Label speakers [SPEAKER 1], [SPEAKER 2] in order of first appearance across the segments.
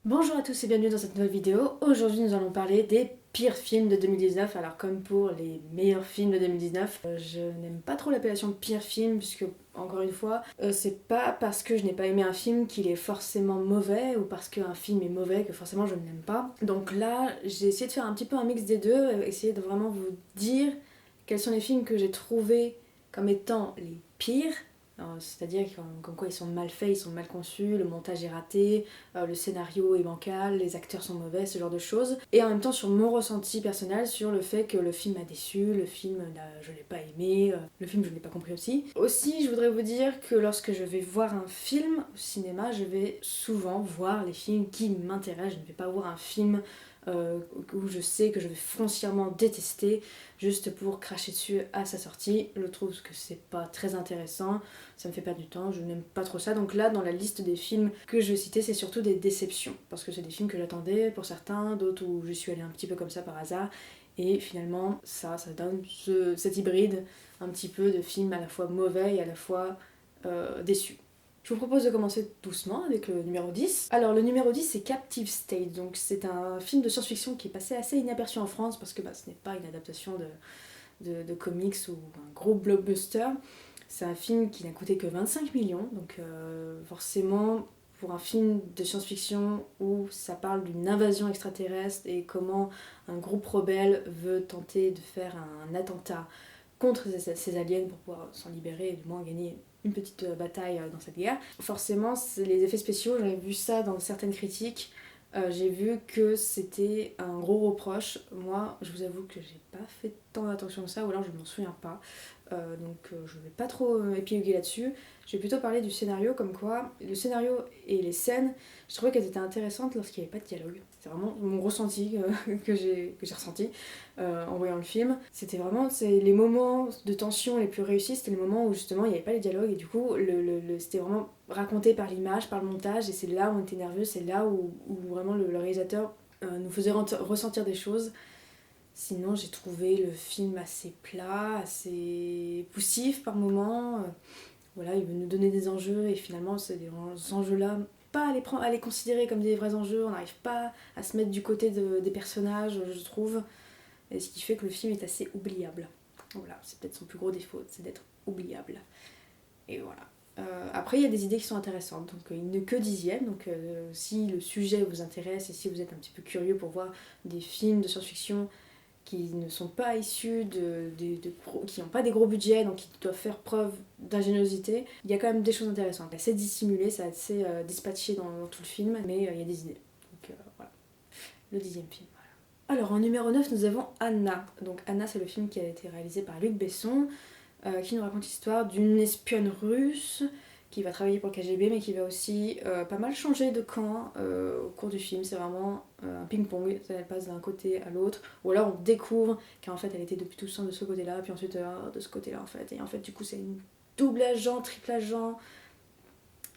[SPEAKER 1] Bonjour à tous et bienvenue dans cette nouvelle vidéo. Aujourd'hui nous allons parler des pires films de 2019. Alors comme pour les meilleurs films de 2019, je n'aime pas trop l'appellation pire film puisque encore une fois, c'est pas parce que je n'ai pas aimé un film qu'il est forcément mauvais ou parce qu'un film est mauvais que forcément je ne l'aime pas. Donc là j'ai essayé de faire un petit peu un mix des deux, essayer de vraiment vous dire quels sont les films que j'ai trouvés comme étant les pires. C'est-à-dire comme quoi ils sont mal faits, ils sont mal conçus, le montage est raté, le scénario est bancal, les acteurs sont mauvais, ce genre de choses. Et en même temps sur mon ressenti personnel sur le fait que le film m'a déçu, le film je l'ai pas aimé, le film je l'ai pas compris aussi. Aussi je voudrais vous dire que lorsque je vais voir un film au cinéma, je vais souvent voir les films qui m'intéressent, je ne vais pas voir un film où je sais que je vais foncièrement détester juste pour cracher dessus à sa sortie. Je trouve que c'est pas très intéressant, ça me fait perdre du temps, je n'aime pas trop ça. Donc là, dans la liste des films que je vais citer, c'est surtout des déceptions. Parce que c'est des films que j'attendais pour certains, d'autres où je suis allée un petit peu comme ça par hasard. Et finalement, ça donne cet hybride un petit peu de films à la fois mauvais et à la fois déçus. Je vous propose de commencer doucement avec le numéro 10. Alors le numéro 10 c'est Captive State, donc c'est un film de science-fiction qui est passé assez inaperçu en France parce que ce n'est pas une adaptation de comics ou un gros blockbuster. C'est un film qui n'a coûté que 25 millions, donc forcément pour un film de science-fiction où ça parle d'une invasion extraterrestre et comment un groupe rebelle veut tenter de faire un attentat contre ces aliens pour pouvoir s'en libérer et du moins gagner une petite bataille dans cette guerre. Forcément, les effets spéciaux, j'avais vu ça dans certaines critiques, j'ai vu que c'était un gros reproche. Moi, je vous avoue que j'ai pas fait tant attention que ça, ou alors je m'en souviens pas. Je vais pas trop épiloguer là-dessus. Je vais plutôt parler du scénario, comme quoi le scénario et les scènes, je trouvais qu'elles étaient intéressantes lorsqu'il n'y avait pas de dialogue. C'est vraiment mon ressenti que j'ai ressenti en voyant le film. C'était vraiment les moments de tension les plus réussis, c'était les moments où justement il n'y avait pas les dialogues et du coup c'était vraiment raconté par l'image, par le montage et c'est là où on était nerveux, c'est là où vraiment le réalisateur nous faisait ressentir des choses. Sinon, j'ai trouvé le film assez plat, assez poussif par moments. Voilà, il veut nous donner des enjeux et finalement, c'est des enjeux-là, pas à les considérer comme des vrais enjeux. On n'arrive pas à se mettre du côté des personnages, je trouve. Et ce qui fait que le film est assez oubliable. Voilà, c'est peut-être son plus gros défaut, c'est d'être oubliable. Et voilà. Après, il y a des idées qui sont intéressantes. Donc, il n'est que dixième. Donc, si le sujet vous intéresse et si vous êtes un petit peu curieux pour voir des films de science-fiction qui ne sont pas issus qui n'ont pas des gros budgets, donc qui doivent faire preuve d'ingéniosité, il y a quand même des choses intéressantes. C'est assez dissimulé, c'est assez dispatché dans tout le film, mais il y a des idées. Donc voilà, le dixième film. Alors en numéro 9 nous avons Anna. Donc Anna c'est le film qui a été réalisé par Luc Besson, qui nous raconte l'histoire d'une espionne russe qui va travailler pour le KGB mais qui va aussi pas mal changer de camp au cours du film. C'est vraiment un ping-pong, elle passe d'un côté à l'autre, ou alors on découvre qu'en fait elle était depuis tout ce temps de ce côté-là, puis ensuite de ce côté-là en fait. Et en fait du coup c'est une double agent, triple agent.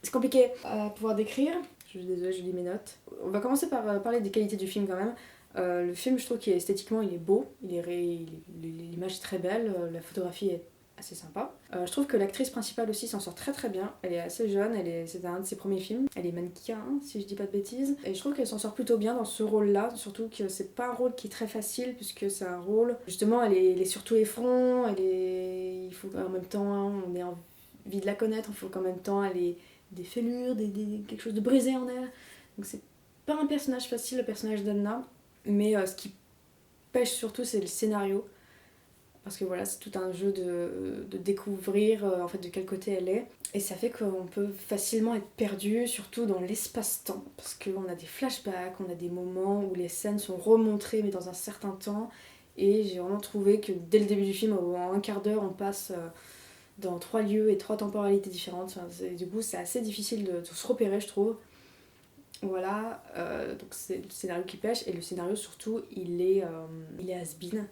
[SPEAKER 1] C'est compliqué à pouvoir décrire. Je suis désolée, je lis mes notes. On va commencer par parler des qualités du film quand même. Le film, je trouve qu'esthétiquement, il est beau, l'image est très belle, la photographie est assez sympa. Je trouve que l'actrice principale aussi s'en sort très très bien. Elle est assez jeune, c'est un de ses premiers films. Elle est mannequin, si je dis pas de bêtises. Et je trouve qu'elle s'en sort plutôt bien dans ce rôle-là, surtout que c'est pas un rôle qui est très facile, puisque c'est un rôle. Justement, elle est sur tous les fronts, il faut en même temps, on est envie de la connaître, il faut qu'en même temps elle ait des fêlures, quelque chose de brisé en elle. Donc c'est pas un personnage facile, le personnage d'Anna. Mais ce qui pêche surtout, c'est le scénario. Parce que voilà, c'est tout un jeu de découvrir en fait de quel côté elle est. Et ça fait qu'on peut facilement être perdu, surtout dans l'espace-temps. Parce qu'on a des flashbacks, on a des moments où les scènes sont remontrées, mais dans un certain temps. Et j'ai vraiment trouvé que dès le début du film, en un quart d'heure, on passe dans trois lieux et trois temporalités différentes. Enfin, du coup, c'est assez difficile de se repérer, je trouve. Voilà, donc c'est le scénario qui pêche et le scénario surtout il est has-been.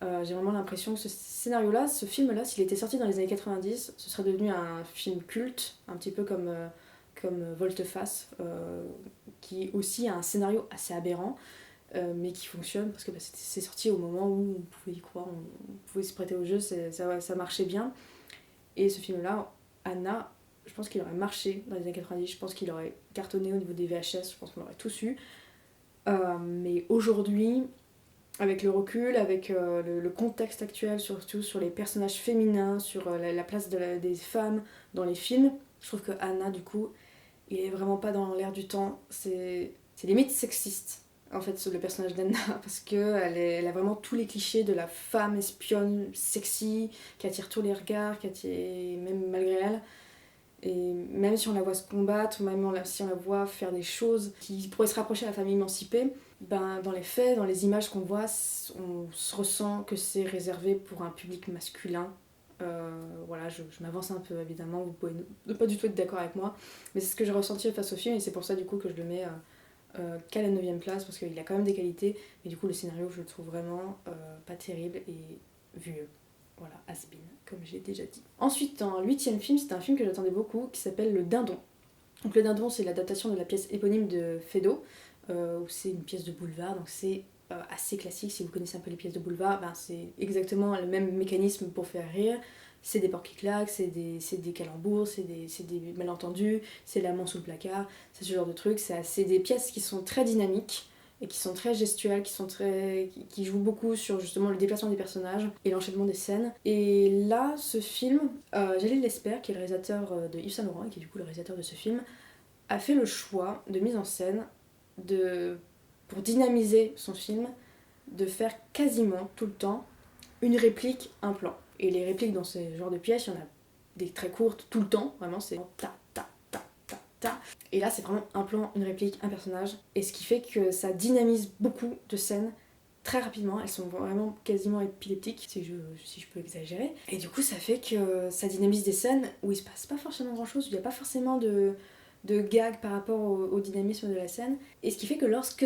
[SPEAKER 1] J'ai vraiment l'impression que ce scénario-là, ce film-là, s'il était sorti dans les années 90, ce serait devenu un film culte, un petit peu comme Volte-Face, qui aussi a un scénario assez aberrant, mais qui fonctionne parce que c'est sorti au moment où on pouvait y croire, on pouvait se prêter au jeu, ça marchait bien. Et ce film-là, Anna, je pense qu'il aurait marché dans les années 90, je pense qu'il aurait cartonné au niveau des VHS, je pense qu'on l'aurait tous eu. Mais aujourd'hui, avec le recul, avec le contexte actuel, surtout sur les personnages féminins, sur la place des femmes dans les films, je trouve que Anna, du coup, il est vraiment pas dans l'air du temps. C'est limite sexiste, en fait, le personnage d'Anna, parce qu'elle a vraiment tous les clichés de la femme espionne sexy, qui attire tous les regards, qui attire, même malgré elle. Et même si on la voit se combattre, même si on la voit faire des choses qui pourraient se rapprocher à la famille émancipée, ben, dans les faits, dans les images qu'on voit, on se ressent que c'est réservé pour un public masculin. Voilà, je m'avance un peu évidemment, vous pouvez ne pas du tout être d'accord avec moi, mais c'est ce que j'ai ressenti face au film et c'est pour ça du coup que je le mets qu'à la 9ème place parce qu'il a quand même des qualités, mais du coup le scénario je le trouve vraiment pas terrible et vieux. Voilà, has-been, comme j'ai déjà dit. Ensuite, en 8ème film, c'est un film que j'attendais beaucoup qui s'appelle Le Dindon. Donc Le Dindon, c'est l'adaptation de la pièce éponyme de Feydeau, où c'est une pièce de boulevard, donc c'est assez classique. Si vous connaissez un peu les pièces de boulevard, ben c'est exactement le même mécanisme pour faire rire. C'est des porcs qui claquent, c'est des calembours, c'est des malentendus, c'est l'amant sous le placard, c'est ce genre de trucs. C'est des pièces qui sont très dynamiques et qui sont très gestuelles, qui jouent beaucoup sur justement le déplacement des personnages et l'enchaînement des scènes. Et là, ce film, Jalil Lesper, qui est le réalisateur de Yves Saint Laurent et qui est du coup le réalisateur de ce film, a fait le choix de mise en scène pour dynamiser son film, de faire quasiment tout le temps une réplique, un plan. Et les répliques dans ce genre de pièces, il y en a des très courtes tout le temps, vraiment c'est ta ta ta ta ta. Et là c'est vraiment un plan, une réplique, un personnage. Et ce qui fait que ça dynamise beaucoup de scènes très rapidement, elles sont vraiment quasiment épileptiques si je peux exagérer. Et du coup ça fait que ça dynamise des scènes où il se passe pas forcément grand chose, où il n'y a pas forcément de gag par rapport au dynamisme de la scène. Et ce qui fait que lorsque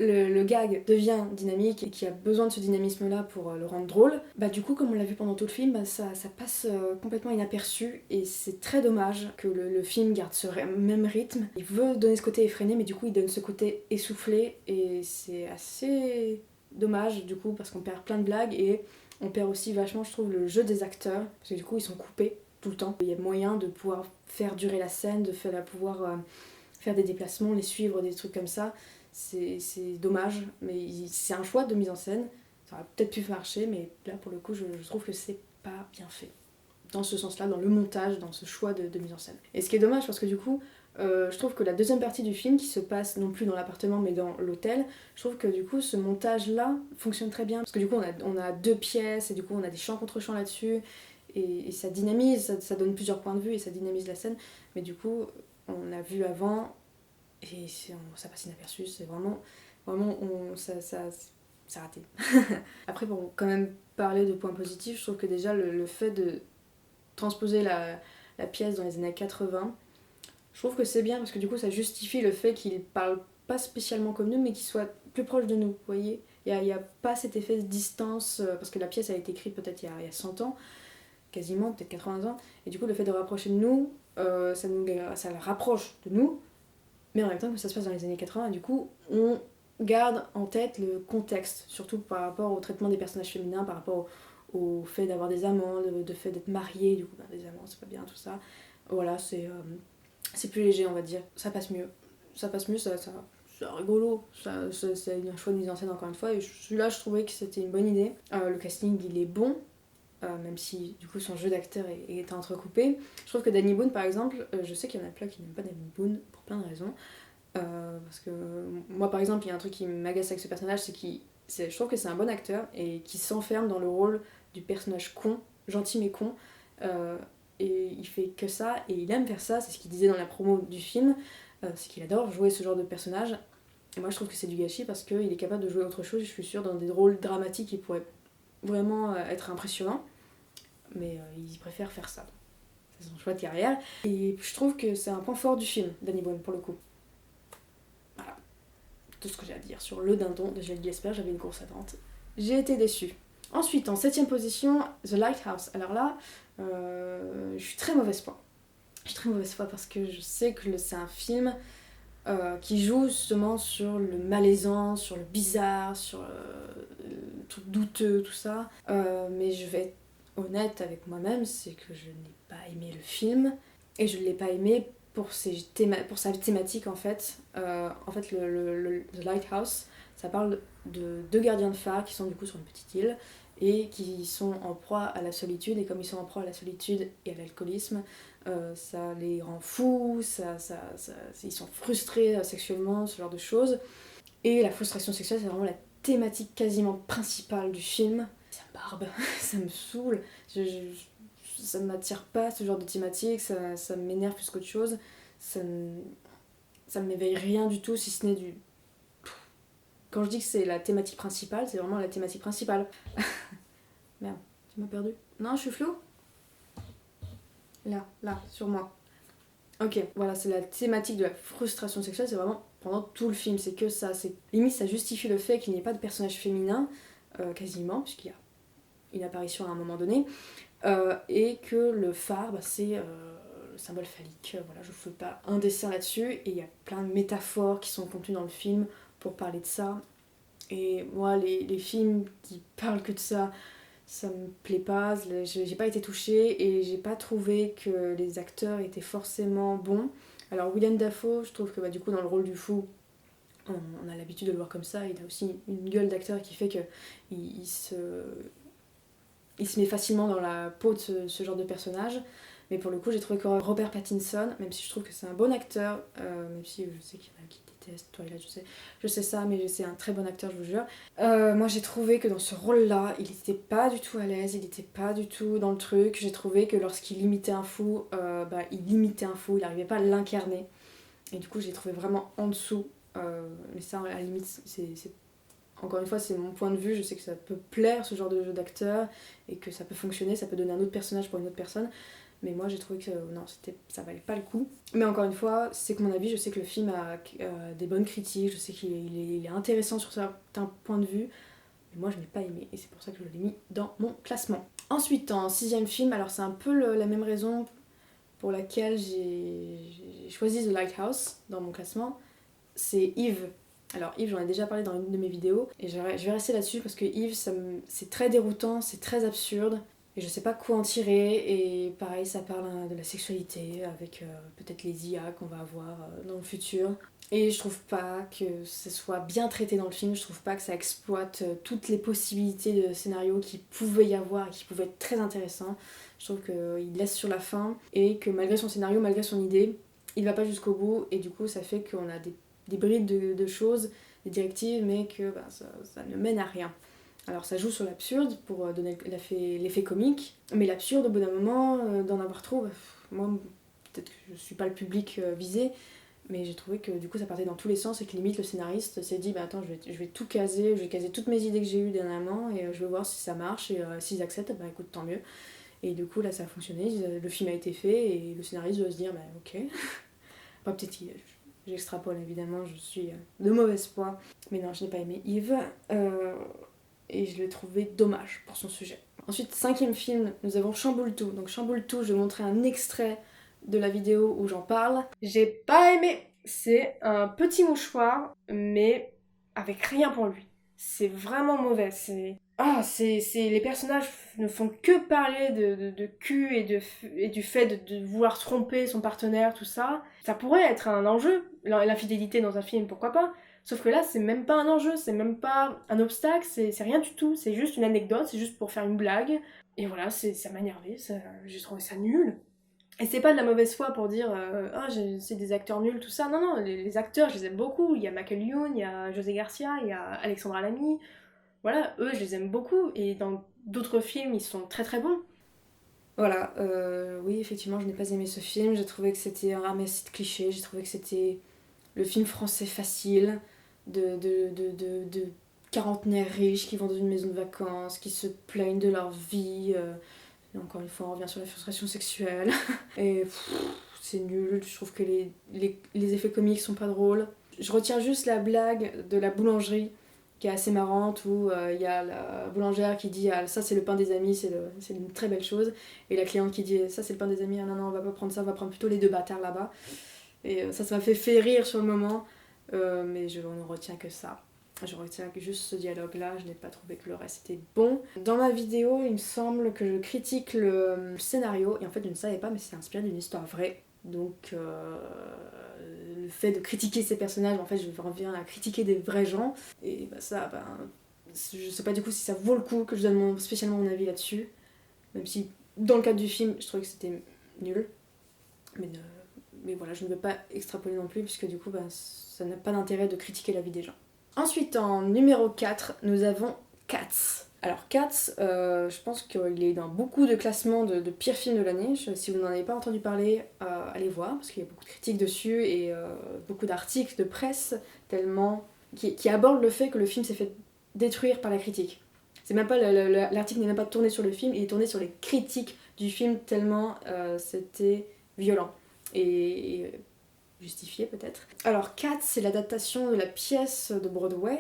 [SPEAKER 1] le gag devient dynamique et qu'il y a besoin de ce dynamisme-là pour le rendre drôle, bah du coup, comme on l'a vu pendant tout le film, bah, ça passe complètement inaperçu et c'est très dommage que le film garde ce même rythme. Il veut donner ce côté effréné, mais du coup, il donne ce côté essoufflé et c'est assez dommage du coup parce qu'on perd plein de blagues et on perd aussi vachement, je trouve, le jeu des acteurs parce que du coup, ils sont coupés tout le temps. Il y a moyen de pouvoir faire durer la scène, pouvoir faire des déplacements, les suivre, des trucs comme ça. C'est dommage, mais c'est un choix de mise en scène. Ça aurait peut-être pu marcher, mais là pour le coup, je trouve que c'est pas bien fait. Dans ce sens-là, dans le montage, dans ce choix de mise en scène. Et ce qui est dommage, parce que du coup, je trouve que la deuxième partie du film, qui se passe non plus dans l'appartement mais dans l'hôtel, je trouve que du coup ce montage-là fonctionne très bien. Parce que du coup on a deux pièces et du coup on a des chants contre chants là-dessus. Et ça dynamise, ça donne plusieurs points de vue et ça dynamise la scène. Mais du coup, on a vu avant et ça passe inaperçu. C'est vraiment ça raté. Après, pour quand même parler de points positifs, je trouve que déjà le fait de transposer la pièce dans les années 80, je trouve que c'est bien parce que du coup ça justifie le fait qu'il parle pas spécialement comme nous mais qu'il soit plus proche de nous, vous voyez. Il y a pas cet effet de distance parce que la pièce a été écrite peut-être il y a 100 ans, quasiment, peut-être 80 ans, et du coup le fait de rapprocher de nous, ça le rapproche de nous, mais en même temps que ça se passe dans les années 80, et du coup on garde en tête le contexte, surtout par rapport au traitement des personnages féminins, par rapport au fait d'avoir des amants, le fait d'être marié, du coup ben, des amants c'est pas bien, tout ça. Voilà, c'est plus léger on va dire, ça passe mieux, c'est rigolo, c'est un choix de mise en scène encore une fois, et celui-là je trouvais que c'était une bonne idée. Le casting il est bon, même si du coup son jeu d'acteur est entrecoupé. Je trouve que Danny Boone par exemple, je sais qu'il y en a plein qui n'aiment pas Danny Boone pour plein de raisons. Parce que moi par exemple, il y a un truc qui m'agace avec ce personnage, je trouve que c'est un bon acteur et qui s'enferme dans le rôle du personnage con, gentil mais con. Et il fait que ça et il aime faire ça, c'est ce qu'il disait dans la promo du film, c'est qu'il adore jouer ce genre de personnage. Et moi je trouve que c'est du gâchis parce qu'il est capable de jouer autre chose, je suis sûre, dans des rôles dramatiques qui pourraient vraiment être impressionnant, mais il préfère faire ça. C'est son choix de carrière. Et je trouve que c'est un point fort du film, Danny Boone, pour le coup. Voilà, tout ce que j'ai à dire sur Le Dindon de Jalil Lesper, j'avais une course à vente. J'ai été déçue. Ensuite, en 7ème position, The Lighthouse. Alors là, je suis très mauvaise foi. Je suis très mauvaise foi parce que je sais que c'est un film qui joue justement sur le malaisant, sur le bizarre, sur le truc douteux, tout ça. Mais je vais être honnête avec moi-même, c'est que je n'ai pas aimé le film. et je ne l'ai pas aimé pour sa thématique en fait. The Lighthouse, ça parle de deux gardiens de phare qui sont du coup sur une petite île et qui sont en proie à la solitude, et comme ils sont en proie à la solitude et à l'alcoolisme, ça les rend fous, ils sont frustrés sexuellement, ce genre de choses. Et la frustration sexuelle, c'est vraiment la thématique quasiment principale du film. Ça me barbe, ça me saoule, ça ne m'attire pas ce genre de thématique, ça m'énerve plus qu'autre chose, ça me m'éveille rien du tout si ce n'est du... Quand je dis que c'est la thématique principale, c'est vraiment la thématique principale. Merde, tu m'as perdu? Non, je suis floue? Là, sur moi. Ok, voilà, c'est la thématique de la frustration sexuelle, c'est vraiment pendant tout le film, c'est que ça, c'est limite ça justifie le fait qu'il n'y ait pas de personnage féminin, quasiment, puisqu'il y a une apparition à un moment donné, et que le phare, c'est le symbole phallique, voilà, je ne fais pas un dessin là-dessus, et il y a plein de métaphores qui sont contenues dans le film pour parler de ça, et moi, les films qui parlent que de ça me plaît pas, j'ai pas été touchée et j'ai pas trouvé que les acteurs étaient forcément bons. Alors William Dafoe, je trouve que du coup dans le rôle du fou, on a l'habitude de le voir comme ça, il a aussi une gueule d'acteur qui fait que il se met facilement dans la peau de ce genre de personnage. Mais pour le coup, j'ai trouvé que Robert Pattinson, même si je trouve que c'est un bon acteur, même si je sais qu'il y en a qui détestent Twilight, je sais ça, mais c'est un très bon acteur, je vous jure. Moi, j'ai trouvé que dans ce rôle-là, il était pas du tout à l'aise, il était pas du tout dans le truc. J'ai trouvé que lorsqu'il imitait un fou, il imitait un fou, il n'arrivait pas à l'incarner. Et du coup, j'ai trouvé vraiment en dessous. Mais ça, à la limite, encore une fois, c'est mon point de vue. Je sais que ça peut plaire, ce genre de jeu d'acteur, et que ça peut fonctionner, ça peut donner un autre personnage pour une autre personne. Mais moi j'ai trouvé que non, ça valait pas le coup. Mais encore une fois, c'est que mon avis, je sais que le film a des bonnes critiques, je sais qu'il est intéressant sur certains points de vue, mais moi je n'ai pas aimé, et c'est pour ça que je l'ai mis dans mon classement. Ensuite, en sixième film, alors c'est un peu la même raison pour laquelle j'ai choisi The Lighthouse dans mon classement, c'est Eve. Alors Yves, j'en ai déjà parlé dans une de mes vidéos, et je vais rester là-dessus parce que Yves, c'est très déroutant, c'est très absurde, et je sais pas quoi en tirer, et pareil, ça parle de la sexualité, avec peut-être les IA qu'on va avoir dans le futur. Et je trouve pas que ce soit bien traité dans le film, je trouve pas que ça exploite toutes les possibilités de scénario qu'il pouvait y avoir et qui pouvaient être très intéressants. Je trouve qu'il laisse sur la fin, et que malgré son scénario, malgré son idée, il va pas jusqu'au bout, et du coup ça fait qu'on a des brides de choses, des directives, mais que ça ne mène à rien. Alors ça joue sur l'absurde pour donner l'effet comique, mais l'absurde au bout d'un moment, d'en avoir trop, moi peut-être que je suis pas le public visé, mais j'ai trouvé que du coup ça partait dans tous les sens et que limite le scénariste s'est dit attends, je vais tout caser, je vais caser toutes mes idées que j'ai eues dernièrement et je vais voir si ça marche, et s'ils acceptent, écoute, tant mieux. Et du coup là ça a fonctionné, le film a été fait et le scénariste doit se dire ok. Peut-être j'extrapole évidemment, je suis de mauvaise foi, mais non, je n'ai pas aimé Yves, et je l'ai trouvé dommage pour son sujet. Ensuite, cinquième film, nous avons Chamboule tout. Donc Chamboule tout, je vais vous montrer un extrait de la vidéo où j'en parle. J'ai pas aimé. C'est un petit mouchoir, mais avec rien pour lui. C'est vraiment mauvais. Les personnages ne font que parler de cul et du fait de vouloir tromper son partenaire, tout ça. Ça pourrait être un enjeu, l'infidélité dans un film, pourquoi pas. Sauf que là, c'est même pas un enjeu, c'est même pas un obstacle, c'est rien du tout. C'est juste une anecdote, c'est juste pour faire une blague. Et voilà, ça m'a énervé, j'ai trouvé ça nul. Et c'est pas de la mauvaise foi pour dire c'est des acteurs nuls, tout ça. Non, non, les acteurs, je les aime beaucoup. Il y a Michael Youn, il y a José Garcia, il y a Alexandra Lamy. Voilà, eux, je les aime beaucoup. Et dans d'autres films, ils sont très très bons. Voilà, oui, effectivement, je n'ai pas aimé ce film. J'ai trouvé que c'était un ramassis de clichés. J'ai trouvé que c'était le film français facile de quarantenaires riches qui vont dans une maison de vacances, qui se plaignent de leur vie. Et encore une fois, on revient sur la frustration sexuelle. Et c'est nul. Je trouve que les effets comiques sont pas drôles. Je retiens juste la blague de la boulangerie qui est assez marrante, où il y a la boulangère qui dit ça c'est le pain des amis, c'est une très belle chose, et la cliente qui dit ça c'est le pain des amis, non non on va pas prendre ça, on va prendre plutôt les deux bâtards là-bas. Et ça m'a fait rire sur le moment, mais je ne retiens que ça. Je retiens que juste ce dialogue-là, je n'ai pas trouvé que le reste était bon. Dans ma vidéo, il me semble que je critique le scénario, et en fait je ne savais pas, mais c'est inspiré d'une histoire vraie. Donc le fait de critiquer ces personnages, en fait je reviens à critiquer des vrais gens. Et bah ça, je sais pas du coup si ça vaut le coup que je donne spécialement mon avis là-dessus. Même si dans le cadre du film, je trouvais que c'était nul. Mais voilà, je ne veux pas extrapoler non plus, puisque du coup, ça n'a pas d'intérêt de critiquer la vie des gens. Ensuite, en numéro 4, nous avons Cats. Alors Cats, je pense qu'il est dans beaucoup de classements de pires films de l'année. Si vous n'en avez pas entendu parler, allez voir, parce qu'il y a beaucoup de critiques dessus et beaucoup d'articles de presse qui abordent le fait que le film s'est fait détruire par la critique. C'est même pas l'article n'est même pas tourné sur le film, il est tourné sur les critiques du film tellement c'était violent et justifié peut-être. Alors Cats, c'est l'adaptation de la pièce de Broadway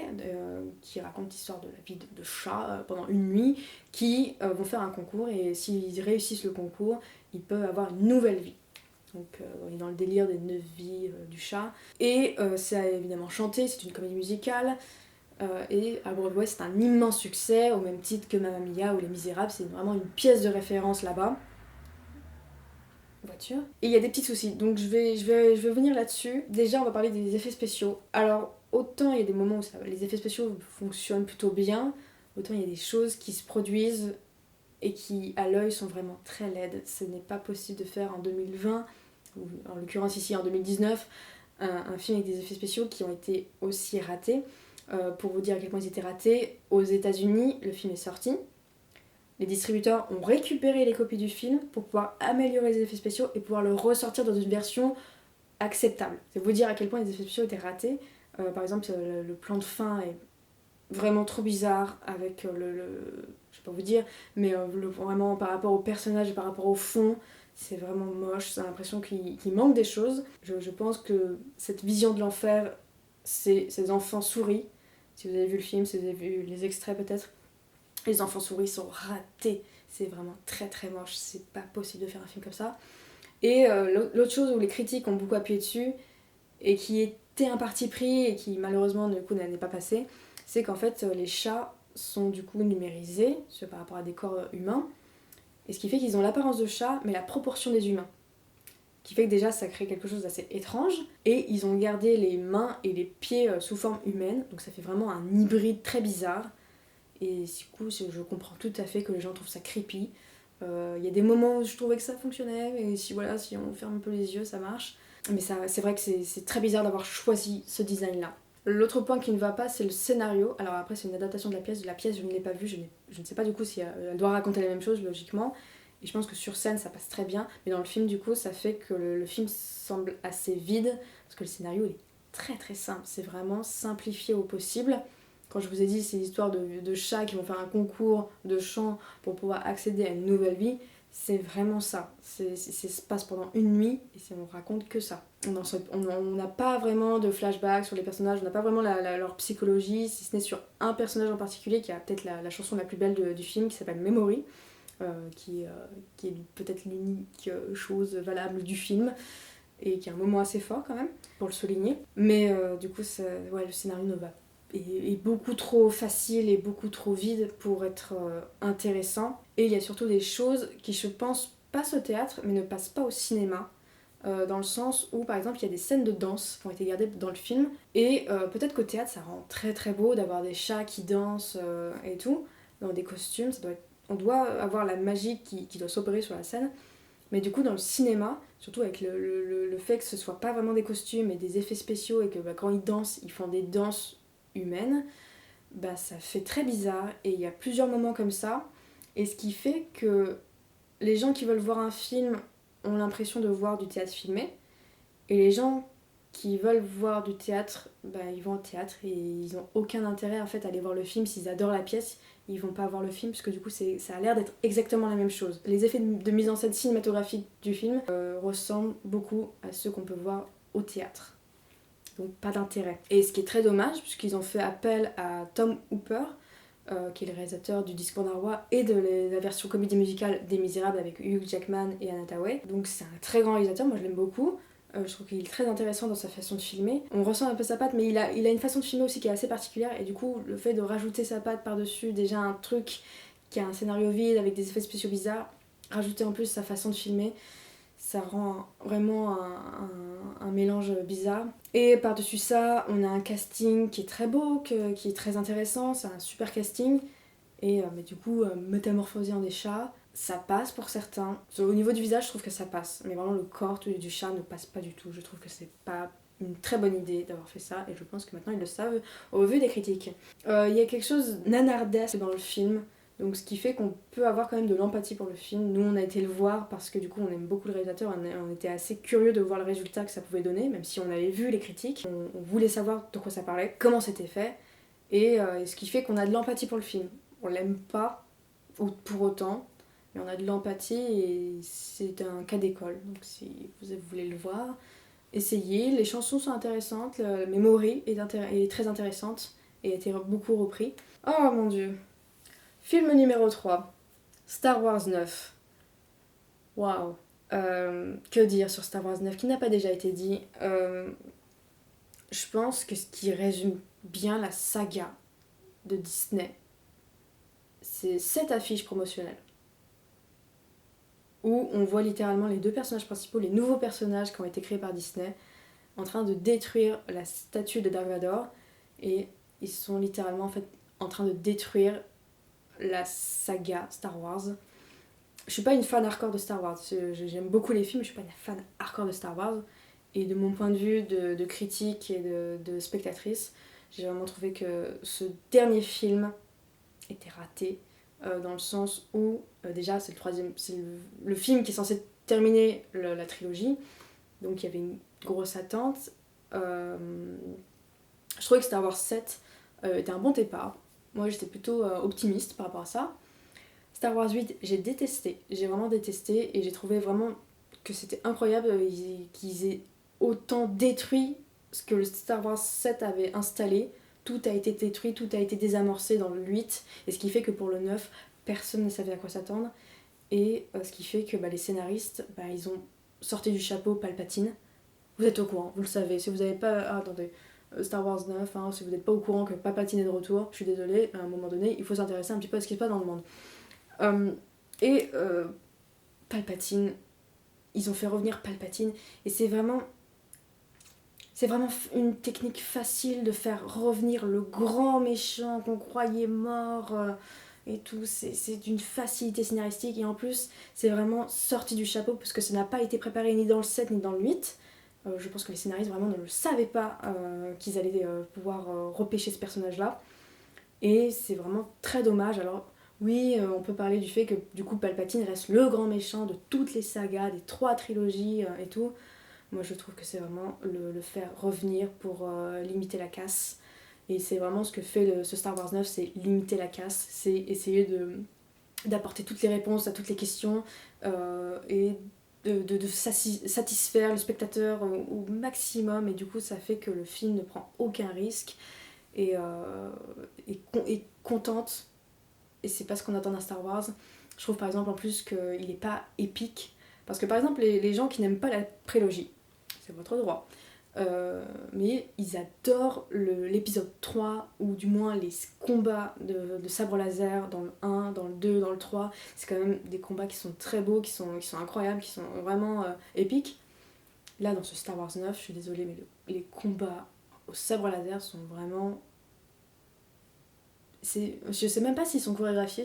[SPEAKER 1] qui raconte l'histoire de la vie de chats pendant une nuit qui vont faire un concours et s'ils réussissent le concours, ils peuvent avoir une nouvelle vie. Donc on est dans le délire des 9 vies du chat. Et c'est évidemment chanté, c'est une comédie musicale. Et à Broadway, c'est un immense succès, au même titre que Mamma Mia ou Les Misérables, c'est vraiment une pièce de référence là-bas. Voiture. Et il y a des petits soucis, donc je vais venir là-dessus. Déjà, on va parler des effets spéciaux. Alors, autant il y a des moments où les effets spéciaux fonctionnent plutôt bien, autant il y a des choses qui se produisent et qui, à l'œil, sont vraiment très laides. Ce n'est pas possible de faire en 2020, ou en l'occurrence ici en 2019, un film avec des effets spéciaux qui ont été aussi ratés. Pour vous dire à quel point ils étaient ratés, aux États-Unis, le film est sorti. Les distributeurs ont récupéré les copies du film pour pouvoir améliorer les effets spéciaux et pouvoir le ressortir dans une version acceptable. C'est vous dire à quel point les effets spéciaux étaient ratés. Par exemple, le plan de fin est vraiment trop bizarre avec je vais pas vous dire, mais vraiment par rapport au personnage et par rapport au fond, c'est vraiment moche. C'est l'impression qu'il manque des choses. Je pense que cette vision de l'enfer, c'est ces enfants souris. Si vous avez vu le film, si vous avez vu les extraits peut-être, les enfants souris sont ratés. C'est vraiment très très moche. C'est pas possible de faire un film comme ça. Et l'autre chose où les critiques ont beaucoup appuyé dessus, et qui était un parti pris et qui malheureusement du coup n'est pas passé, c'est qu'en fait les chats sont du coup numérisés par rapport à des corps humains. Et ce qui fait qu'ils ont l'apparence de chat, mais la proportion des humains. Qui fait que déjà ça crée quelque chose d'assez étrange. Et ils ont gardé les mains et les pieds sous forme humaine. Donc ça fait vraiment un hybride très bizarre. Et du coup, je comprends tout à fait que les gens trouvent ça creepy. Il y a des moments où je trouvais que ça fonctionnait, et si on ferme un peu les yeux, ça marche. Mais c'est vrai que c'est très bizarre d'avoir choisi ce design-là. L'autre point qui ne va pas, c'est le scénario. Alors après, c'est une adaptation de la pièce. De la pièce, je ne l'ai pas vue. Je ne sais pas du coup si elle doit raconter la même chose, logiquement. Et je pense que sur scène, ça passe très bien. Mais dans le film, du coup, ça fait que le film semble assez vide. Parce que le scénario est très très simple. C'est vraiment simplifié au possible. Quand je vous ai dit, c'est l'histoire de chats qui vont faire un concours de chant pour pouvoir accéder à une nouvelle vie. C'est vraiment ça. Ça se passe pendant une nuit et on raconte que ça. On n'a pas vraiment de flashback sur les personnages, on n'a pas vraiment leur psychologie, si ce n'est sur un personnage en particulier qui a peut-être la chanson la plus belle du film qui s'appelle Memory, qui est peut-être l'unique chose valable du film et qui a un moment assez fort quand même, pour le souligner. Mais du coup, le scénario ne va pas. Est beaucoup trop facile et beaucoup trop vide pour être intéressant. Et il y a surtout des choses qui, je pense, passent au théâtre mais ne passent pas au cinéma. Dans le sens où, par exemple, il y a des scènes de danse qui ont été gardées dans le film. Et peut-être qu'au théâtre, ça rend très très beau d'avoir des chats qui dansent et tout, dans des costumes. On doit avoir la magie qui doit s'opérer sur la scène. Mais du coup, dans le cinéma, surtout avec le fait que ce soit pas vraiment des costumes et des effets spéciaux et que quand ils dansent, ils font des danses humaine, ça fait très bizarre et il y a plusieurs moments comme ça et ce qui fait que les gens qui veulent voir un film ont l'impression de voir du théâtre filmé et les gens qui veulent voir du théâtre, ils vont au théâtre et ils ont aucun intérêt en fait à aller voir le film. S'ils adorent la pièce, ils vont pas voir le film parce que du coup ça a l'air d'être exactement la même chose. Les effets de mise en scène cinématographique du film ressemblent beaucoup à ceux qu'on peut voir au théâtre. Donc pas d'intérêt. Et ce qui est très dommage, puisqu'ils ont fait appel à Tom Hooper, qui est le réalisateur du Discours d'un roi et de la version comédie musicale des Misérables avec Hugh Jackman et Anna Hathaway. Donc c'est un très grand réalisateur, moi je l'aime beaucoup. Je trouve qu'il est très intéressant dans sa façon de filmer. On ressent un peu sa patte, mais il a une façon de filmer aussi qui est assez particulière. Et du coup, le fait de rajouter sa patte par-dessus, déjà un truc qui a un scénario vide avec des effets spéciaux bizarres, rajouter en plus sa façon de filmer, Ça rend vraiment un mélange bizarre. Et par-dessus ça, on a un casting qui est très beau, qui est très intéressant, c'est un super casting. Et mais du coup, métamorphosé en des chats, ça passe pour certains. Au niveau du visage, je trouve que ça passe. Mais vraiment, le corps du chat ne passe pas du tout. Je trouve que c'est pas une très bonne idée d'avoir fait ça. Et je pense que maintenant, ils le savent au vu des critiques. Il y a quelque chose nanardesque dans le film. Donc ce qui fait qu'on peut avoir quand même de l'empathie pour le film. Nous on a été le voir parce que du coup on aime beaucoup le réalisateur, on était assez curieux de voir le résultat que ça pouvait donner, même si on avait vu les critiques. On voulait savoir de quoi ça parlait, comment c'était fait, et ce qui fait qu'on a de l'empathie pour le film. On l'aime pas pour autant, mais on a de l'empathie et c'est un cas d'école. Donc si vous voulez le voir, essayez. Les chansons sont intéressantes, la Memory est très intéressante et a été beaucoup repris. Oh mon dieu. Film numéro 3, Star Wars 9. Waouh. Que dire sur Star Wars 9 qui n'a pas déjà été dit. Je pense que ce qui résume bien la saga de Disney, c'est cette affiche promotionnelle où on voit littéralement les deux personnages principaux, les nouveaux personnages qui ont été créés par Disney, en train de détruire la statue de Dark Vador, et ils sont littéralement en fait en train de détruire la saga Star Wars. Je suis pas une fan hardcore de Star Wars, j'aime beaucoup les films, mais je suis pas une fan hardcore de Star Wars. Et de mon point de vue de critique et de spectatrice, j'ai vraiment trouvé que ce dernier film était raté, dans le sens où, déjà, c'est le film qui est censé terminer la trilogie, donc il y avait une grosse attente. Je trouvais que Star Wars 7 était un bon départ. Moi, j'étais plutôt optimiste par rapport à ça. Star Wars 8, j'ai vraiment détesté et j'ai trouvé vraiment que c'était incroyable qu'ils aient autant détruit ce que le Star Wars 7 avait installé. Tout a été détruit, tout a été désamorcé dans le 8, et ce qui fait que pour le 9, personne ne savait à quoi s'attendre. Et ce qui fait que les scénaristes, ils ont sorti du chapeau Palpatine. Vous êtes au courant, vous le savez. Si vous n'avez pas... Ah, attendez. Star Wars 9, hein, si vous n'êtes pas au courant que Palpatine est de retour, je suis désolée, à un moment donné, il faut s'intéresser un petit peu à ce qui se passe dans le monde. Euh, et Palpatine, ils ont fait revenir Palpatine, et c'est vraiment une technique facile de faire revenir le grand méchant qu'on croyait mort, et tout. C'est d'une facilité scénaristique, et en plus c'est vraiment sorti du chapeau parce que ça n'a pas été préparé ni dans le 7 ni dans le 8. Je pense que les scénaristes vraiment ne le savaient pas, qu'ils allaient pouvoir repêcher ce personnage là, et c'est vraiment très dommage. Alors oui, on peut parler du fait que du coup Palpatine reste le grand méchant de toutes les sagas, des 3 trilogies, et tout. Moi je trouve que c'est vraiment le faire revenir pour limiter la casse. Et c'est vraiment ce que fait ce Star Wars 9, c'est limiter la casse, c'est essayer d'apporter toutes les réponses à toutes les questions, et de satisfaire le spectateur au maximum. Et du coup ça fait que le film ne prend aucun risque, et contente, et c'est pas ce qu'on attend d'un Star Wars. Je trouve par exemple en plus qu'il est pas épique, parce que par exemple les gens qui n'aiment pas la prélogie, c'est votre droit, mais ils adorent l'épisode 3, ou du moins les combats de sabre laser dans le 1, dans le 2, dans le 3. C'est quand même des combats qui sont très beaux, qui sont incroyables, qui sont vraiment épiques. Là dans ce Star Wars 9, je suis désolée, mais les combats au sabre laser sont vraiment... Je sais même pas s'ils sont chorégraphiés,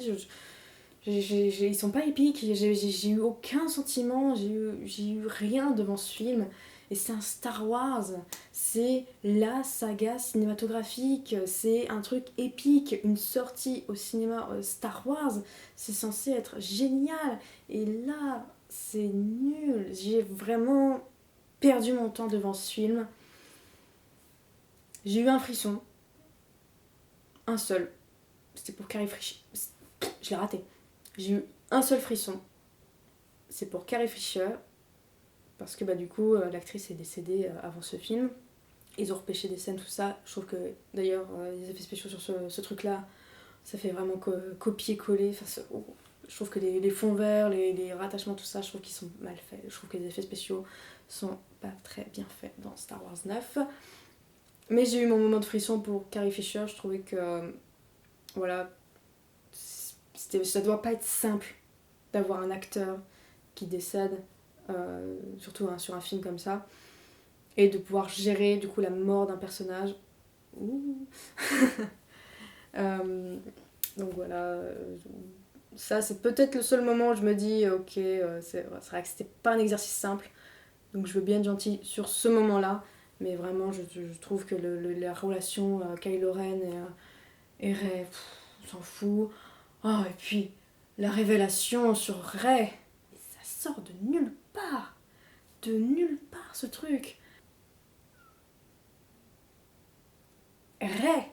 [SPEAKER 1] ils sont pas épiques, j'ai eu aucun sentiment, j'ai eu rien devant ce film. Et c'est un Star Wars, c'est la saga cinématographique, c'est un truc épique, une sortie au cinéma Star Wars, c'est censé être génial. Et là, c'est nul, j'ai vraiment perdu mon temps devant ce film. J'ai eu un frisson, un seul, c'était pour Carrie Fisher, je l'ai raté. J'ai eu un seul frisson, c'est pour Carrie Fisher, parce que du coup l'actrice est décédée avant ce film. Ils ont repêché des scènes, tout ça. Je trouve que d'ailleurs les effets spéciaux sur ce truc là, ça fait vraiment copier-coller. Enfin, je trouve que les fonds verts, les rattachements, tout ça, je trouve qu'ils sont mal faits. Je trouve que les effets spéciaux sont pas très bien faits dans Star Wars 9. Mais j'ai eu mon moment de frisson pour Carrie Fisher. Je trouvais que voilà, ça doit pas être simple d'avoir un acteur qui décède surtout sur un film comme ça, et de pouvoir gérer du coup la mort d'un personnage. Ouh. Donc voilà, ça c'est peut-être le seul moment où je me dis ok, c'est vrai que c'était pas un exercice simple, donc je veux bien être gentille sur ce moment-là, mais vraiment je trouve que la relation Kylo Ren et Rey, on s'en fout. Oh, et puis la révélation sur Rey, ça sort de nulle part ce truc. Rey,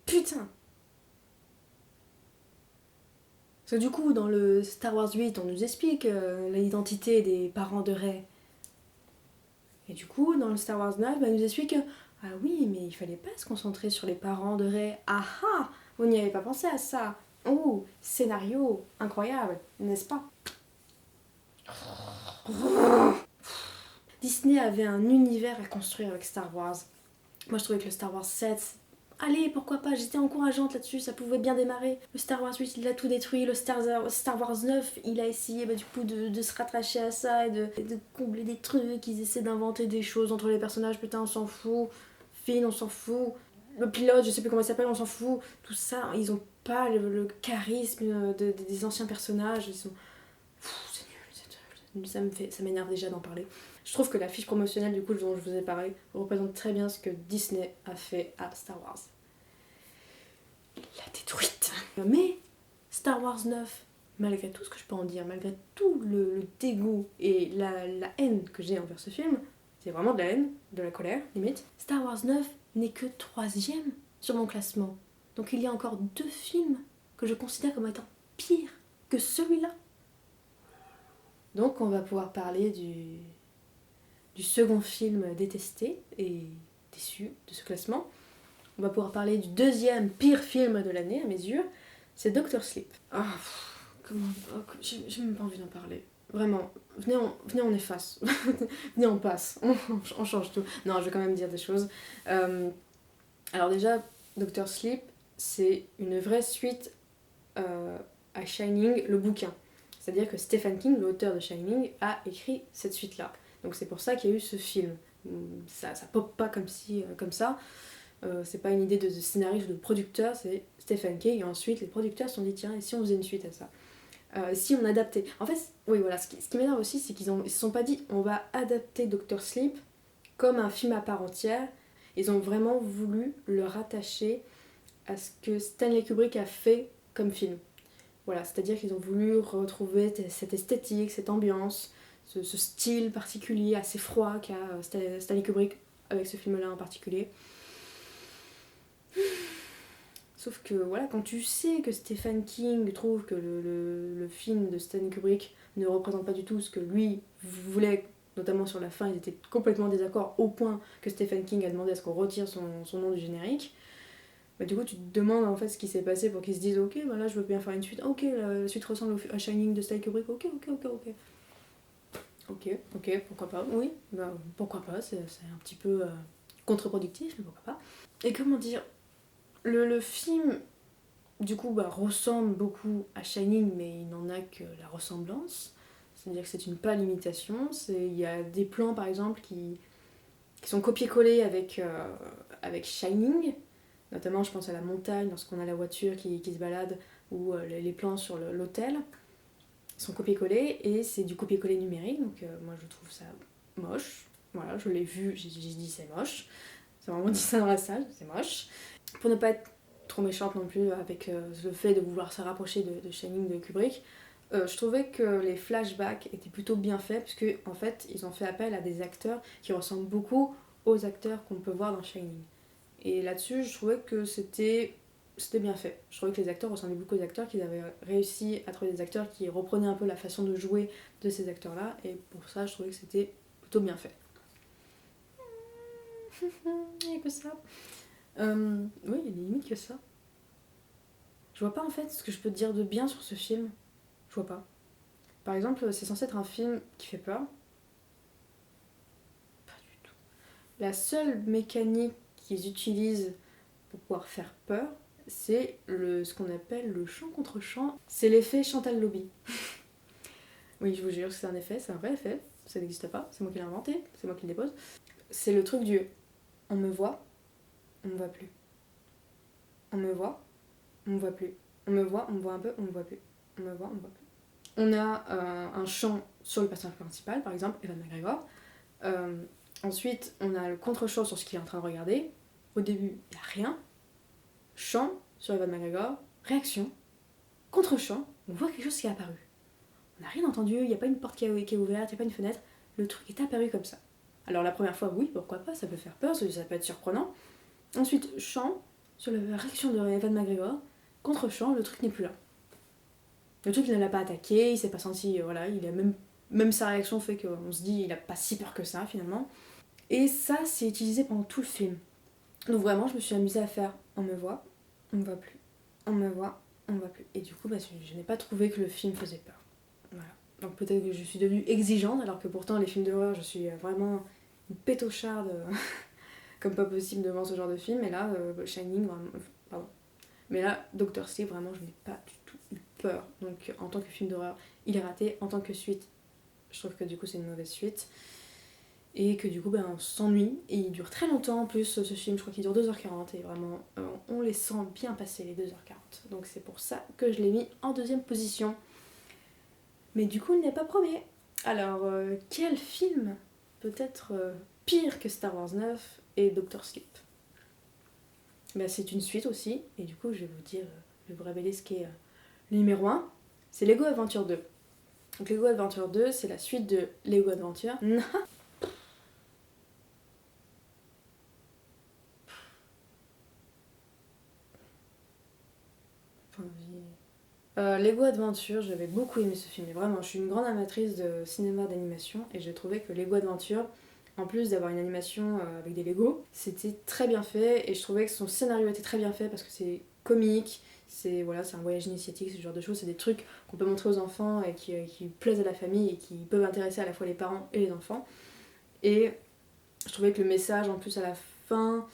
[SPEAKER 1] putain. Parce que du coup, dans le Star Wars 8, on nous explique l'identité des parents de Rey. Et du coup, dans le Star Wars 9, on nous explique que ah oui, mais il fallait pas se concentrer sur les parents de Rey. Ah ah, vous n'y avez pas pensé à ça. Oh, scénario incroyable, n'est-ce pas? Disney avait un univers à construire avec Star Wars. Moi, je trouvais que le Star Wars 7, allez, pourquoi pas, j'étais encourageante là-dessus, ça pouvait bien démarrer. Le Star Wars 8, il a tout détruit. Le Star Wars 9, il a essayé du coup de se rattacher à ça et de combler des trucs. Ils essaient d'inventer des choses entre les personnages, putain, on s'en fout. Finn, on s'en fout. Le pilote, je sais plus comment il s'appelle, on s'en fout. Tout ça, ils ont pas le charisme des anciens personnages. Ils sont. C'est nul, ça m'énerve déjà d'en parler. Je trouve que la fiche promotionnelle du coup dont je vous ai parlé représente très bien ce que Disney a fait à Star Wars. Il l'a détruite. Mais Star Wars 9, malgré tout ce que je peux en dire, malgré tout le dégoût et la haine que j'ai envers ce film, c'est vraiment de la haine, de la colère limite, Star Wars 9 n'est que 3e sur mon classement. Donc il y a encore 2 films que je considère comme étant pires que celui-là. Donc on va pouvoir parler du second film détesté et déçu de ce classement. On va pouvoir parler du 2e pire film de l'année à mes yeux, c'est Doctor Sleep. Ah, j'ai même pas envie d'en parler. Vraiment, venez on efface. Venez on passe, on change tout. Non, je vais quand même dire des choses. Alors déjà, Doctor Sleep, c'est une vraie suite à Shining, le bouquin. C'est-à-dire que Stephen King, l'auteur de Shining, a écrit cette suite-là. Donc c'est pour ça qu'il y a eu ce film. Ça pop pas comme ça. C'est pas une idée de scénariste ou de producteur, c'est Stephen King. Et ensuite, les producteurs se sont dit tiens, et si on faisait une suite à ça si on adaptait. En fait, oui, voilà, ce qui m'énerve aussi, c'est qu'ils se sont pas dit on va adapter Doctor Sleep comme un film à part entière. Ils ont vraiment voulu le rattacher à ce que Stanley Kubrick a fait comme film. Voilà, c'est-à-dire qu'ils ont voulu retrouver cette esthétique, cette ambiance, ce style particulier assez froid qu'a Stanley Kubrick avec ce film-là en particulier. Sauf que voilà, quand tu sais que Stephen King trouve que le film de Stanley Kubrick ne représente pas du tout ce que lui voulait, notamment sur la fin, ils étaient complètement en désaccord au point que Stephen King a demandé à ce qu'on retire son nom du générique. Bah, du coup, tu te demandes en fait ce qui s'est passé pour qu'ils se disent ok, bah là je veux bien faire une suite. Ok, la suite ressemble à Shining de Stanley Kubrick. Ok, pourquoi pas. Oui, bah pourquoi pas, c'est un petit peu contre-productif, mais pourquoi pas. Et comment dire, le film, du coup, ressemble beaucoup à Shining, mais il n'en a que la ressemblance. C'est-à-dire que c'est une pâle imitation. Il y a des plans, par exemple, qui sont copiés-collés avec Shining. Notamment, je pense à la montagne, lorsqu'on a la voiture qui se balade, ou les plans sur l'hôtel. Ils sont copiés-collés, et c'est du copier-coller numérique, donc moi je trouve ça moche. Voilà, je l'ai vu, j'ai dit c'est moche. C'est vraiment dit ça dans la salle, c'est moche. Pour ne pas être trop méchante non plus avec le fait de vouloir se rapprocher de Shining de Kubrick, je trouvais que les flashbacks étaient plutôt bien faits, parce qu'en fait, ils ont fait appel à des acteurs qui ressemblent beaucoup aux acteurs qu'on peut voir dans Shining. Et là-dessus, je trouvais que c'était bien fait. Je trouvais que les acteurs ressemblaient beaucoup aux acteurs, qu'ils avaient réussi à trouver des acteurs qui reprenaient un peu la façon de jouer de ces acteurs-là, et pour ça, je trouvais que c'était plutôt bien fait. Il n'y a que ça. Oui, il y a des limites que ça. Je vois pas en fait ce que je peux te dire de bien sur ce film. Je vois pas. Par exemple, c'est censé être un film qui fait peur. Pas du tout. La seule mécanique qu'ils utilisent pour pouvoir faire peur, c'est ce qu'on appelle le chant contre chant. C'est l'effet Chantal Lobby. Oui, je vous jure que c'est un effet, c'est un vrai effet. Ça n'existe pas, c'est moi qui l'ai inventé, c'est moi qui le dépose. C'est le truc du on me voit, on me voit plus. On me voit, on me voit plus. On me voit, on me voit un peu, on me voit plus. On me voit, on me voit plus. On a un champ sur le personnage principal, par exemple, Evan McGregor. Euh, Ensuite, on a le contre-champ sur ce qu'il est en train de regarder. Au début, il n'y a rien. Champ sur Evan McGregor, réaction, contre-champ, on voit quelque chose qui est apparu. On n'a rien entendu, il n'y a pas une porte qui est ouverte, il n'y a pas une fenêtre. Le truc est apparu comme ça. Alors la première fois, oui, pourquoi pas, ça peut faire peur, ça peut être surprenant. Ensuite, champ sur la réaction de Evan McGregor, contre-champ, le truc n'est plus là. Le truc, il ne l'a pas attaqué, il s'est pas senti, voilà, il a même sa réaction fait qu'on se dit, il a pas si peur que ça finalement. Et ça, c'est utilisé pendant tout le film. Donc vraiment, je me suis amusée à faire, on me voit, on me voit plus. On me voit, on me voit plus. Et du coup, je n'ai pas trouvé que le film faisait peur. Voilà. Donc peut-être que je suis devenue exigeante, alors que pourtant les films d'horreur, je suis vraiment une pétocharde, comme pas possible devant ce genre de film. Et là, Shining, vraiment, pardon. Mais là, Doctor Sleep, vraiment, je n'ai pas du tout eu peur. Donc en tant que film d'horreur, il est raté. En tant que suite, je trouve que du coup c'est une mauvaise suite. Et que du coup on s'ennuie. Et il dure très longtemps en plus ce film, je crois qu'il dure 2h40. Et vraiment, on les sent bien passer les 2h40. Donc c'est pour ça que je l'ai mis en deuxième position. Mais du coup, il n'est pas premier. Alors, quel film peut être pire que Star Wars 9 et Doctor Sleep? C'est une suite aussi, et du coup, je vais vous dire, je vais vous révéler ce qui est le numéro 1. C'est Lego Adventure 2. Donc, Lego Adventure 2, c'est la suite de Lego Adventure. Lego Adventure, j'avais beaucoup aimé ce film, et vraiment, je suis une grande amatrice de cinéma d'animation, et j'ai trouvé que Lego Adventure, en plus d'avoir une animation avec des Lego, c'était très bien fait, et je trouvais que son scénario était très bien fait parce que c'est comique, c'est voilà, c'est un voyage initiatique, ce genre de choses, c'est des trucs qu'on peut montrer aux enfants et qui plaisent à la famille et qui peuvent intéresser à la fois les parents et les enfants. Et je trouvais que le message en plus à la fin,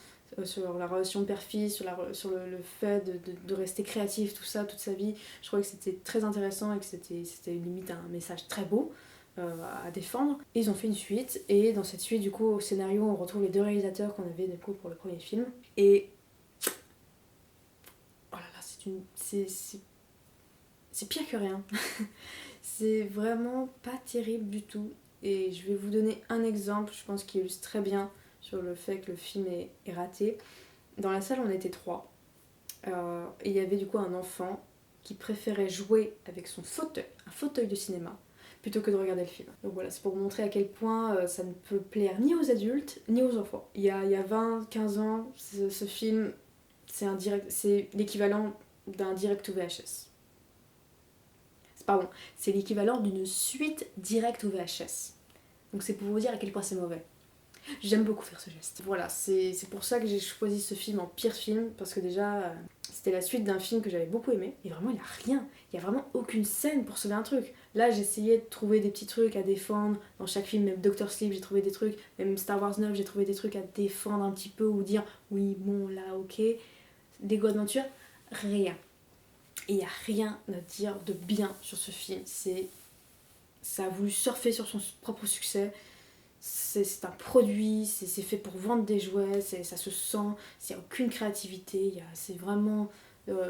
[SPEAKER 1] sur la relation père-fils, sur le fait de rester créatif, tout ça, toute sa vie, je trouvais que c'était très intéressant et que c'était limite un message très beau à défendre. Et ils ont fait une suite, et dans cette suite, du coup, au scénario, on retrouve les deux réalisateurs qu'on avait du coup pour le premier film. Et oh là là, c'est pire que rien. C'est vraiment pas terrible du tout. Et je vais vous donner un exemple, je pense, qui illustre très bien sur le fait que le film est raté. Dans la salle, on était trois. Et il y avait du coup un enfant qui préférait jouer avec son fauteuil, un fauteuil de cinéma, plutôt que de regarder le film. Donc voilà, c'est pour vous montrer à quel point ça ne peut plaire ni aux adultes, ni aux enfants. Il y a 20-15 ans, ce film, c'est l'équivalent d'un direct ou VHS. Pardon, c'est l'équivalent d'une suite directe au VHS. Donc c'est pour vous dire à quel point c'est mauvais. J'aime beaucoup faire ce geste. Voilà, c'est pour ça que j'ai choisi ce film en pire film, parce que déjà, c'était la suite d'un film que j'avais beaucoup aimé, et vraiment, il n'y a rien. Il n'y a vraiment aucune scène pour sauver un truc. Là, j'essayais de trouver des petits trucs à défendre. Dans chaque film, même Doctor Sleep, j'ai trouvé des trucs. Même Star Wars 9, j'ai trouvé des trucs à défendre un petit peu, ou dire, oui, bon, là, ok. Lego Adventure, rien. Et il n'y a rien à dire de bien sur ce film. Ça a voulu surfer sur son propre succès. C'est un produit, c'est fait pour vendre des jouets, ça se sent, il n'y a aucune créativité, c'est vraiment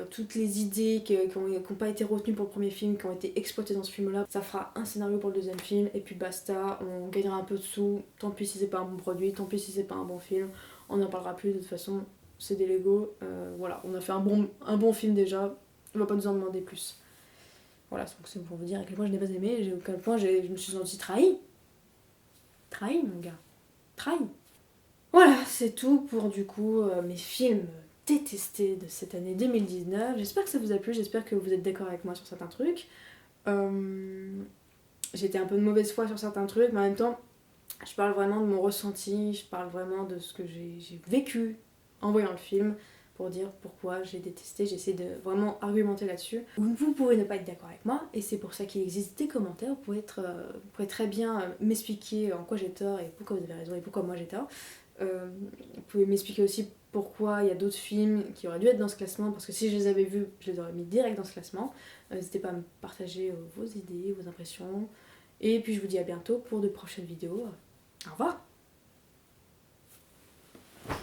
[SPEAKER 1] toutes les idées qui n'ont pas été retenues pour le premier film, qui ont été exploitées dans ce film-là. Ça fera un scénario pour le deuxième film, et puis basta, on gagnera un peu de sous, tant pis si c'est pas un bon produit, tant pis si c'est pas un bon film, on n'en parlera plus, de toute façon, c'est des Lego, voilà, on a fait un bon film déjà, on va pas nous en demander plus. Voilà, donc c'est pour vous dire à quel point je n'ai pas aimé, à quel point je me suis sentie trahie. Trahi, mon gars. Trahi. Voilà, c'est tout pour du coup mes films détestés de cette année 2019. J'espère que ça vous a plu, j'espère que vous êtes d'accord avec moi sur certains trucs. J'étais un peu de mauvaise foi sur certains trucs, mais en même temps, je parle vraiment de mon ressenti, je parle vraiment de ce que j'ai vécu en voyant le film, pour dire pourquoi j'ai détesté, j'essaie de vraiment argumenter là-dessus. Vous pouvez ne pas être d'accord avec moi, et c'est pour ça qu'il existe des commentaires, vous pouvez très bien m'expliquer en quoi j'ai tort, et pourquoi vous avez raison, et pourquoi moi j'ai tort. Vous pouvez m'expliquer aussi pourquoi il y a d'autres films qui auraient dû être dans ce classement, parce que si je les avais vus, je les aurais mis direct dans ce classement. N'hésitez pas à me partager vos idées, vos impressions. Et puis je vous dis à bientôt pour de prochaines vidéos. Au revoir!